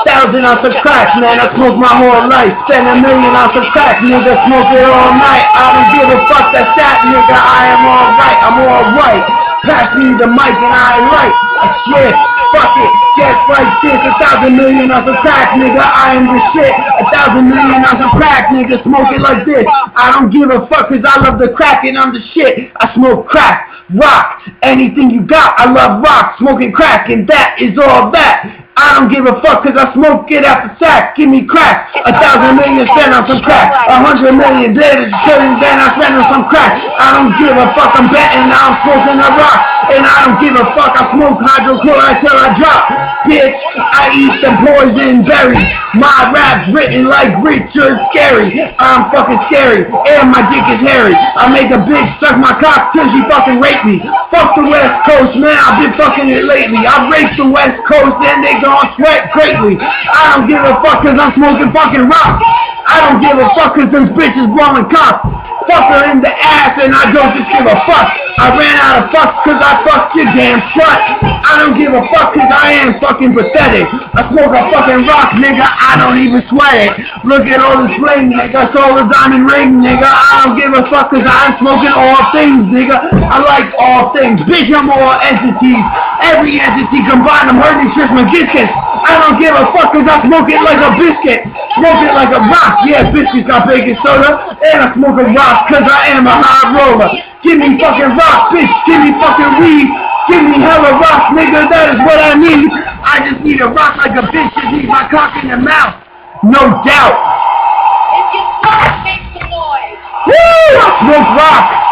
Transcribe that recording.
1,000 ounces of crack, man, I smoke my whole life. Spend 1,000,000 ounces of crack, nigga, smoke it all night. I don't give a fuck, that's that, nigga, I am alright, I'm alright. Pass me the mic and I write. Shit, fuck it, just like this. 1,000,000,000 ounces of crack, nigga, I am the shit. 1,000,000,000 ounces of crack, nigga, smoke it like this. I don't give a fuck, cause I love the crack and I'm the shit. I smoke crack, rock, anything you got, I love rock, smoking crack, and that is all that. I don't give a fuck cause I smoke it out the sack. Give me crack. 1,000,000,000 spent on some crack. 100,000,000 later, then I spend on some crack. I don't give a fuck, I'm betting I'm smoking a rock. And I don't give a fuck, I smoke hydrochloride till I drop. Bitch, I eat the poison berries. My rap's written like Richard Scary. I'm fucking scary, and my dick is hairy. I make a bitch suck my cock till she fucking rape me. Fuck the West Coast, man, I've been fucking it lately. I raped the West Coast and they gon' sweat greatly. I don't give a fuck cause I'm smoking fucking rock. I don't give a fuck cause them bitches blowing cock. Fuck her in the ass and I don't just give a fuck. I ran out of fucks cause I fucked your damn slut. I don't give a fuck cause I am fucking pathetic. I smoke a fucking rock, nigga, I don't even sweat it. Look at all this fling, nigga, it's all a diamond ring, nigga. I don't give a fuck cause I'm smoking all things, nigga. I like all things, bitch, I'm all entities. Every entity combined, I'm hurting Chris McGiscus. I don't give a fuck cause I smoke it like a biscuit. Smoke it like a rock, yeah, biscuits got baking soda. And I smoke a rock cause I am a high roller. Give me fucking rock, bitch, give me fucking weed. Give me hella rock, nigga, that is what I need. I just need a rock like a bitch, just need my cock in the mouth. No doubt. If you smoke, make some noise. Woo! I smoke rock.